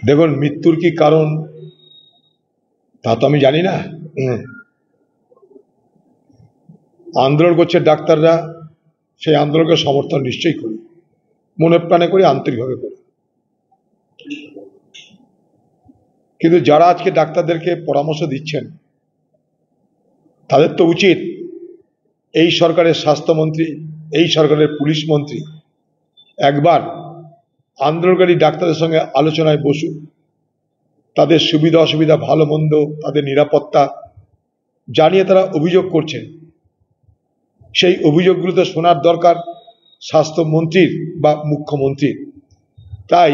দেখুন, মৃত্যুর কি কারণ তা তো আমি জানি না। আন্দোলন করছে ডাক্তাররা, সেই আন্দোলনকে সমর্থন নিশ্চয়ই করি, মনে প্রাণে করি, আন্তরিকভাবে করি। কিন্তু যারা আজকে ডাক্তারদেরকে পরামর্শ দিচ্ছেন, তাদের তো উচিত এই সরকারের স্বাস্থ্যমন্ত্রী, এই সরকারের পুলিশ মন্ত্রী একবার আন্দোলনকারী ডাক্তারদের সঙ্গে আলোচনায় বসুন, তাদের সুবিধা অসুবিধা, ভালো মন্দ, তাদের নিরাপত্তা জানিয়ে তারা অভিযোগ করছেন, সেই অভিযোগগুলো তো শোনার দরকার স্বাস্থ্যমন্ত্রীর বা মুখ্যমন্ত্রীর। তাই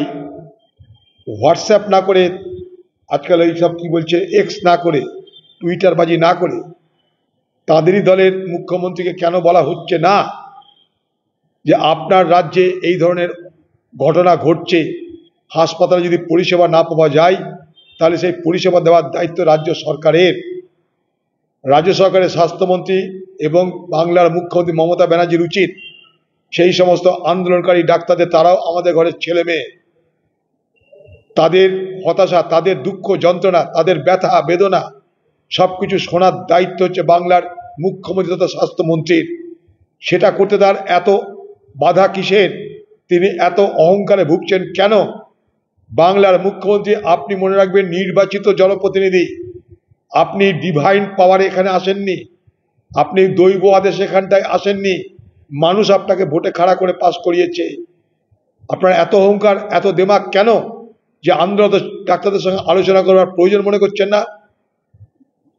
হোয়াটসঅ্যাপ না করে, আজকাল এইসব কি বলছে, এক্স না করে, টুইটারবাজি না করে, তাদেরই দলের মুখ্যমন্ত্রীকে কেন বলা হচ্ছে না যে আপনার রাজ্যে এই ধরনের ঘটনা ঘটছে, হাসপাতালে যদি পরিষেবা না পাওয়া যায় তাহলে সেই পরিষেবা দেওয়ার দায়িত্ব রাজ্য সরকারের। রাজ্য সরকারের স্বাস্থ্যমন্ত্রী এবং বাংলার মুখ্যমন্ত্রী মমতা ব্যানার্জির উচিত সেই সমস্ত আন্দোলনকারী ডাক্তারদের, তারাও আমাদের ঘরের ছেলে মেয়ে, তাদের হতাশা, তাদের দুঃখ যন্ত্রণা, তাদের ব্যথা বেদনা সবকিছু শোনার দায়িত্ব হচ্ছে বাংলার মুখ্যমন্ত্রী তথা স্বাস্থ্যমন্ত্রীর। সেটা করতে তার এত বাধা কিসের? তিনি এত অহংকারে ভুগছেন কেন? বাংলার মুখ্যমন্ত্রী, আপনি মনে রাখবেন, নির্বাচিত জনপ্রতিনিধি। আপনি ডিভাইন পাওয়ারে এখানে আসেননি, আপনি দৈব আদেশ এখানটায় আসেননি, মানুষ আপনাকে ভোটে খাড়া করে পাশ করিয়েছে। আপনার এত অহংকার, এত দেমাগ কেন যে আন্দোলন ডাক্তারদের সঙ্গে আলোচনা করার প্রয়োজন মনে করছেন না?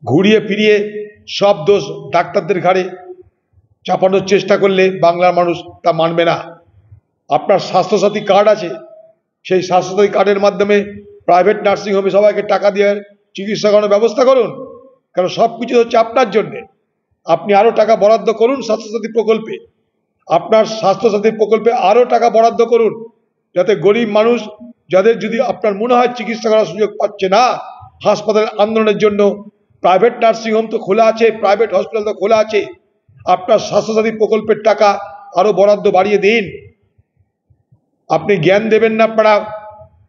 ঘুরিয়ে ফিরিয়ে সব দোষ ডাক্তারদের ঘাড়ে চাপানোর চেষ্টা করলে বাংলার মানুষ তা মানবে না। আপনার স্বাস্থ্যসাথী কার্ড আছে, সেই স্বাস্থ্যসাথী কার্ডের মাধ্যমে প্রাইভেট নার্সিংহোমে সবাইকে টাকা দিয়ে চিকিৎসা করানোর ব্যবস্থা করুন, কারণ সব কিছু হচ্ছে আপনার জন্যে। আপনি আরও টাকা বরাদ্দ করুন স্বাস্থ্যসাথী প্রকল্পে, আপনার স্বাস্থ্যসাথী প্রকল্পে আরও টাকা বরাদ্দ করুন, যাতে গরিব মানুষ, যাদের যদি আপনার মনে হয় চিকিৎসা করার সুযোগ পাচ্ছে না, হাসপাতালের আন্দোলনের জন্য প্রাইভেট নার্সিংহোম তো খোলা আছে, প্রাইভেট হসপিটাল তো খোলা আছে, আপনার স্বাস্থ্যসাথী প্রকল্পের টাকা আরও বরাদ্দ বাড়িয়ে দিন। আপনি জ্ঞান দেবেন না আপনারা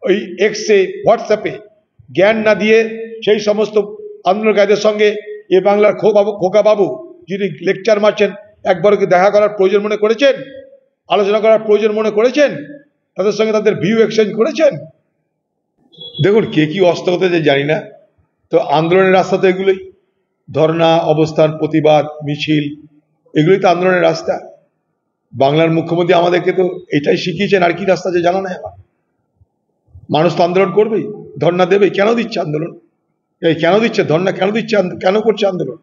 ওই এক্সে, হোয়াটসঅ্যাপে, জ্ঞান না দিয়ে সেই সমস্ত আন্দোলনকারীদের সঙ্গে এ বাংলার খোকা বাবু যিনি লেকচার মারছেন, একবার কি দেখা করার প্রয়োজন মনে করেছেন? আলোচনা করার প্রয়োজন মনে করেছেন? তাদের সঙ্গে তাদের ভিউ এক্সচেঞ্জ করেছেন? দেখুন, কে কি অস্ত্র হতে যে জানি না, তো আন্দোলনের রাস্তা তো এগুলোই, ধর্ণা, অবস্থান, প্রতিবাদ, মিছিল, এগুলোই তো আন্দোলনের রাস্তা। বাংলার মুখ্যমন্ত্রী আমাদেরকে তো এটাই শিখিয়েছেন, আর কি রাস্তা আছে জানা নাই আমার। মানুষ তো আন্দোলন করবেই, ধর্ণা দেবেই। কেন দিচ্ছে আন্দোলন? এই কেন দিচ্ছে ধর্ণা, কেন দিচ্ছে, কেন করছে আন্দোলন?